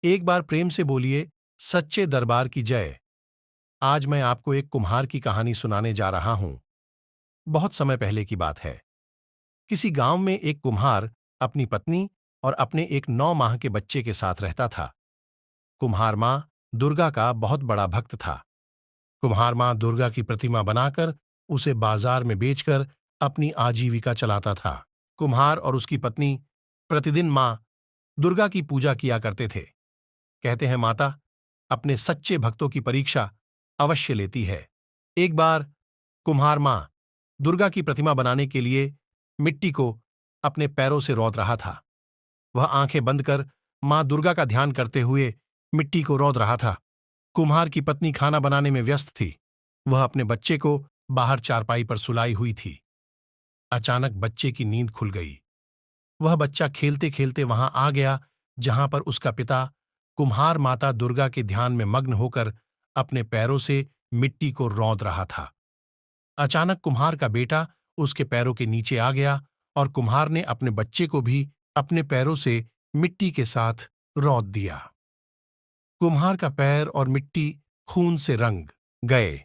एक बार प्रेम से बोलिए, सच्चे दरबार की जय। आज मैं आपको एक कुम्हार की कहानी सुनाने जा रहा हूं। बहुत समय पहले की बात है। किसी गांव में एक कुम्हार अपनी पत्नी और अपने एक 9 माह के बच्चे के साथ रहता था। कुम्हार मां दुर्गा का बहुत बड़ा भक्त था। कुम्हार मां दुर्गा की प्रतिमा बनाकर उसे बाजार में बेचकर अपनी आजीविका चलाता था। कुम्हार और उसकी पत्नी प्रतिदिन मां दुर्गा की पूजा किया करते थे। कहते हैं, माता अपने सच्चे भक्तों की परीक्षा अवश्य लेती है। एक बार कुम्हार मां दुर्गा की प्रतिमा बनाने के लिए मिट्टी को अपने पैरों से रौंद रहा था। वह आंखें बंद कर मां दुर्गा का ध्यान करते हुए मिट्टी को रौंद रहा था। कुम्हार की पत्नी खाना बनाने में व्यस्त थी। वह अपने बच्चे को बाहर चारपाई पर सुलाई हुई थी। अचानक बच्चे की नींद खुल गई। वह बच्चा खेलते खेलते वहां आ गया जहां पर उसका पिता कुम्हार माता दुर्गा के ध्यान में मग्न होकर अपने पैरों से मिट्टी को रौंद रहा था। अचानक कुम्हार का बेटा उसके पैरों के नीचे आ गया और कुम्हार ने अपने बच्चे को भी अपने पैरों से मिट्टी के साथ रौंद दिया। कुम्हार का पैर और मिट्टी खून से रंग गए।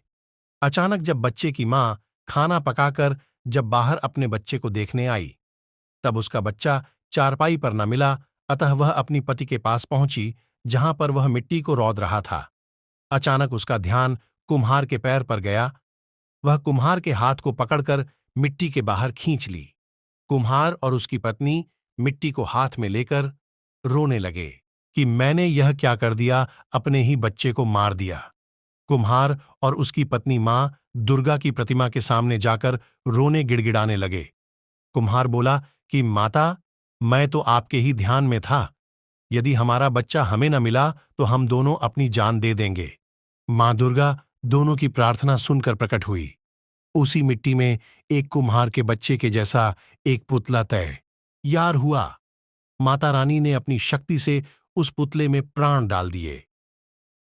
अचानक जब बच्चे की मां खाना पकाकर जब बाहर अपने बच्चे को देखने आई, तब उसका बच्चा चारपाई पर न मिला। अतः वह अपनी पति के पास पहुंची जहां पर वह मिट्टी को रौंद रहा था। अचानक उसका ध्यान कुम्हार के पैर पर गया। वह कुम्हार के हाथ को पकड़कर मिट्टी के बाहर खींच ली। कुम्हार और उसकी पत्नी मिट्टी को हाथ में लेकर रोने लगे कि मैंने यह क्या कर दिया, अपने ही बच्चे को मार दिया। कुम्हार और उसकी पत्नी मां दुर्गा की प्रतिमा के सामने जाकर रोने गिड़गिड़ाने लगे। कुम्हार बोला कि माता, मैं तो आपके ही ध्यान में था। यदि हमारा बच्चा हमें न मिला तो हम दोनों अपनी जान दे देंगे। मां दुर्गा दोनों की प्रार्थना सुनकर प्रकट हुई। उसी मिट्टी में एक कुम्हार के बच्चे के जैसा एक पुतला तैयार हुआ। माता रानी ने अपनी शक्ति से उस पुतले में प्राण डाल दिए।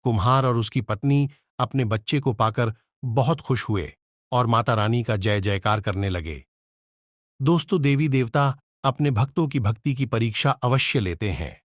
कुम्हार और उसकी पत्नी अपने बच्चे को पाकर बहुत खुश हुए और माता रानी का जय जयकार करने लगे। दोस्तों, देवी देवता अपने भक्तों की भक्ति की परीक्षा अवश्य लेते हैं।